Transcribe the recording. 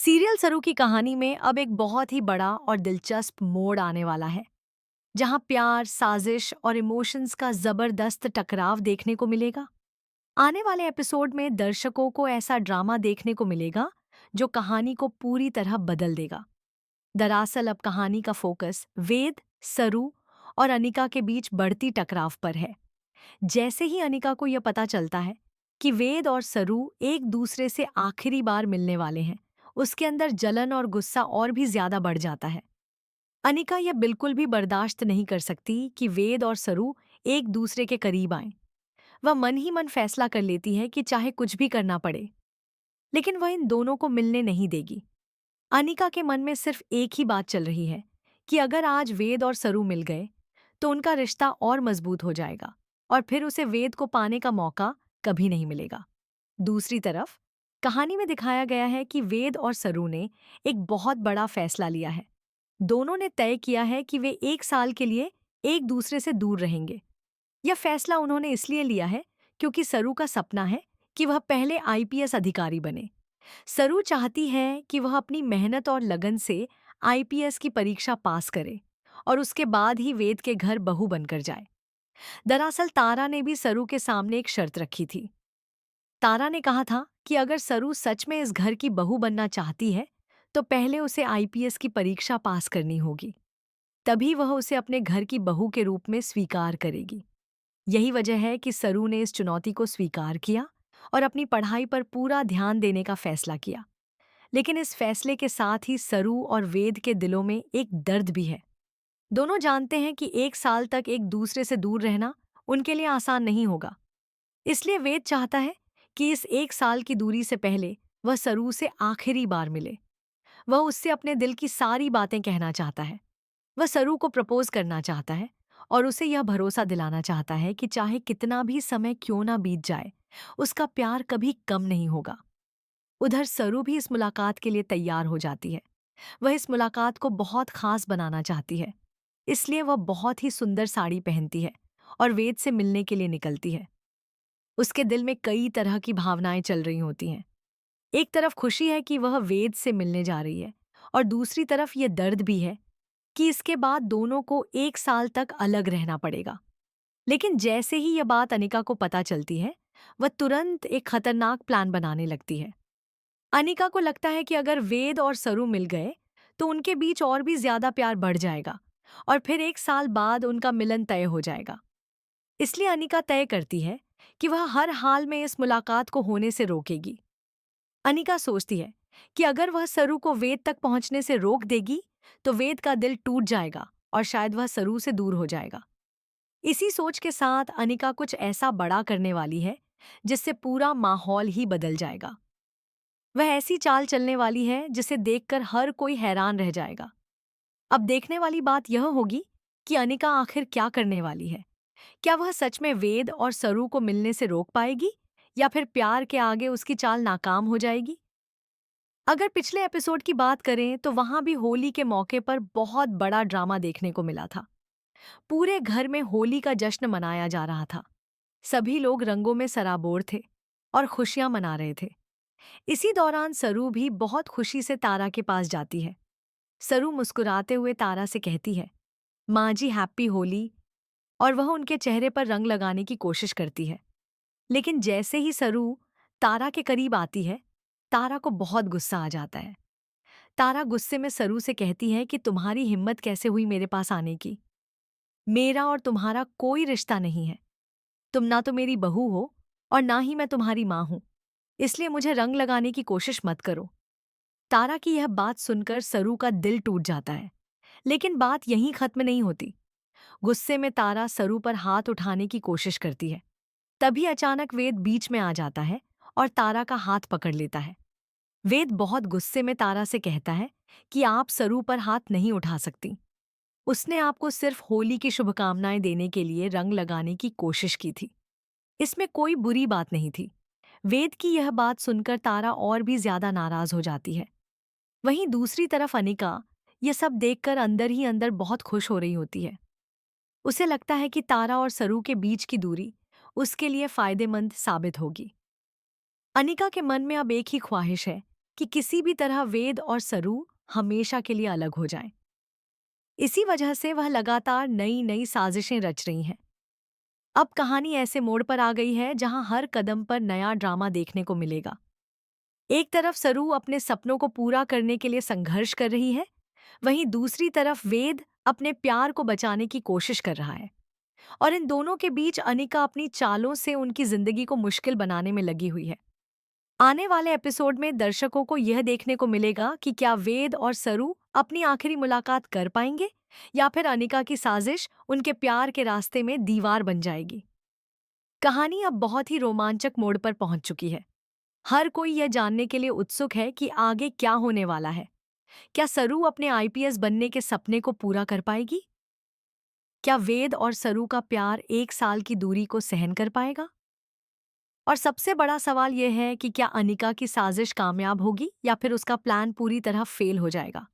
Serial सरू की कहानी में अब एक बहुत ही बड़ा और दिलचस्प मोड़ आने वाला है, जहां प्यार, साजिश और इमोशंस का जबरदस्त टकराव देखने को मिलेगा। आने वाले एपिसोड में दर्शकों को ऐसा ड्रामा देखने को मिलेगा जो कहानी को पूरी तरह बदल देगा। दरअसल अब कहानी का फोकस वेद, सरू और अनिका के बीच बढ़ती टकराव पर है। जैसे ही अनिका को यह पता चलता है कि वेद और सरू एक दूसरे से आखिरी बार मिलने वाले हैं, उसके अंदर जलन और गुस्सा और भी ज्यादा बढ़ जाता है। अनिका यह बिल्कुल भी बर्दाश्त नहीं कर सकती कि वेद और सरू एक दूसरे के करीब आएं। वह मन ही मन फैसला कर लेती है कि चाहे कुछ भी करना पड़े, लेकिन वह इन दोनों को मिलने नहीं देगी। अनिका के मन में सिर्फ एक ही बात चल रही है कि अगर आज वेद और सरू मिल गए तो उनका रिश्ता और मजबूत हो जाएगा और फिर उसे वेद को पाने का मौका कभी नहीं मिलेगा। दूसरी तरफ कहानी में दिखाया गया है कि वेद और सरू ने एक बहुत बड़ा फैसला लिया है। दोनों ने तय किया है कि वे 1 साल के लिए एक दूसरे से दूर रहेंगे। यह फैसला उन्होंने इसलिए लिया है क्योंकि सरू का सपना है कि वह पहले आईपीएस अधिकारी बने। सरू चाहती है कि वह अपनी मेहनत और लगन से आईपीएस की परीक्षा पास करे और उसके बाद ही वेद के घर बहू बनकर जाए। दरअसल तारा ने भी सरू के सामने एक शर्त रखी थी। तारा ने कहा था कि अगर सरू सच में इस घर की बहू बनना चाहती है तो पहले उसे आईपीएस की परीक्षा पास करनी होगी, तभी वह उसे अपने घर की बहू के रूप में स्वीकार करेगी। यही वजह है कि सरू ने इस चुनौती को स्वीकार किया और अपनी पढ़ाई पर पूरा ध्यान देने का फैसला किया। लेकिन इस फैसले के साथ ही सरू और वेद के दिलों में एक दर्द भी है। दोनों जानते हैं कि 1 साल तक एक दूसरे से दूर रहना उनके लिए आसान नहीं होगा। इसलिए वेद चाहता है कि इस 1 साल की दूरी से पहले वह सरू से आखिरी बार मिले। वह उससे अपने दिल की सारी बातें कहना चाहता है। वह सरू को प्रपोज करना चाहता है और उसे यह भरोसा दिलाना चाहता है कि चाहे कितना भी समय क्यों ना बीत जाए, उसका प्यार कभी कम नहीं होगा। उधर सरू भी इस मुलाकात के लिए तैयार हो जाती है। वह इस मुलाकात को बहुत खास बनाना चाहती है, इसलिए वह बहुत ही सुंदर साड़ी पहनती है और वेद से मिलने के लिए निकलती है। उसके दिल में कई तरह की भावनाएं चल रही होती हैं। एक तरफ खुशी है कि वह वेद से मिलने जा रही है और दूसरी तरफ यह दर्द भी है कि इसके बाद दोनों को 1 साल तक अलग रहना पड़ेगा। लेकिन जैसे ही यह बात अनिका को पता चलती है, वह तुरंत एक खतरनाक प्लान बनाने लगती है। अनिका को लगता है कि अगर वेद और सरू मिल गए तो उनके बीच और भी ज्यादा प्यार बढ़ जाएगा और फिर 1 साल बाद उनका मिलन तय हो जाएगा। इसलिए अनिका तय करती है कि वह हर हाल में इस मुलाकात को होने से रोकेगी। अनिका सोचती है कि अगर वह सरू को वेद तक पहुंचने से रोक देगी तो वेद का दिल टूट जाएगा और शायद वह सरू से दूर हो जाएगा। इसी सोच के साथ अनिका कुछ ऐसा बड़ा करने वाली है जिससे पूरा माहौल ही बदल जाएगा। वह ऐसी चाल चलने वाली है जिसे देखकर हर कोई हैरान रह जाएगा। अब देखने वाली बात यह होगी कि अनिका आखिर क्या करने वाली है। क्या वह सच में वेद और सरू को मिलने से रोक पाएगी या फिर प्यार के आगे उसकी चाल नाकाम हो जाएगी। अगर पिछले एपिसोड की बात करें तो वहां भी होली के मौके पर बहुत बड़ा ड्रामा देखने को मिला था। पूरे घर में होली का जश्न मनाया जा रहा था। सभी लोग रंगों में सराबोर थे और खुशियां मना रहे थे। इसी दौरान सरू भी बहुत खुशी से तारा के पास जाती है। सरू मुस्कुराते हुए तारा से कहती है, माँ जी हैप्पी होली, और वह उनके चेहरे पर रंग लगाने की कोशिश करती है। लेकिन जैसे ही सरू तारा के करीब आती है, तारा को बहुत गुस्सा आ जाता है। तारा गुस्से में सरू से कहती है कि तुम्हारी हिम्मत कैसे हुई मेरे पास आने की। मेरा और तुम्हारा कोई रिश्ता नहीं है। तुम ना तो मेरी बहू हो और ना ही मैं तुम्हारी माँ हूं, इसलिए मुझे रंग लगाने की कोशिश मत करो। तारा की यह बात सुनकर सरू का दिल टूट जाता है। लेकिन बात यहीं खत्म नहीं होती। गुस्से में तारा सरू पर हाथ उठाने की कोशिश करती है। तभी अचानक वेद बीच में आ जाता है और तारा का हाथ पकड़ लेता है। वेद बहुत गुस्से में तारा से कहता है कि आप सरू पर हाथ नहीं उठा सकती। उसने आपको सिर्फ होली की शुभकामनाएं देने के लिए रंग लगाने की कोशिश की थी। इसमें कोई बुरी बात नहीं थी। वेद की यह बात सुनकर तारा और भी ज्यादा नाराज हो जाती है। वहीं दूसरी तरफ अनिका यह सब देखकर अंदर ही अंदर बहुत खुश हो रही होती है। उसे लगता है कि तारा और सरू के बीच की दूरी उसके लिए फायदेमंद साबित होगी। अनिका के मन में अब एक ही ख्वाहिश है कि किसी भी तरह वेद और सरू हमेशा के लिए अलग हो जाएं। इसी वजह से वह लगातार नई नई साजिशें रच रही हैं। अब कहानी ऐसे मोड़ पर आ गई है जहां हर कदम पर नया ड्रामा देखने को मिलेगा। एक तरफ सरू अपने सपनों को पूरा करने के लिए संघर्ष कर रही है, वहीं दूसरी तरफ वेद अपने प्यार को बचाने की कोशिश कर रहा है। और इन दोनों के बीच अनिका अपनी चालों से उनकी जिंदगी को मुश्किल बनाने में लगी हुई है। आने वाले एपिसोड में दर्शकों को यह देखने को मिलेगा कि क्या वेद और सरू अपनी आखिरी मुलाकात कर पाएंगे या फिर अनिका की साजिश उनके प्यार के रास्ते में दीवार बन जाएगी। कहानी अब बहुत ही रोमांचक मोड़ पर पहुंच चुकी है। हर कोई यह जानने के लिए उत्सुक है कि आगे क्या होने वाला है। क्या सरू अपने आईपीएस बनने के सपने को पूरा कर पाएगी? क्या वेद और सरू का प्यार 1 साल की दूरी को सहन कर पाएगा? और सबसे बड़ा सवाल यह है कि क्या अनिका की साजिश कामयाब होगी या फिर उसका प्लान पूरी तरह फेल हो जाएगा?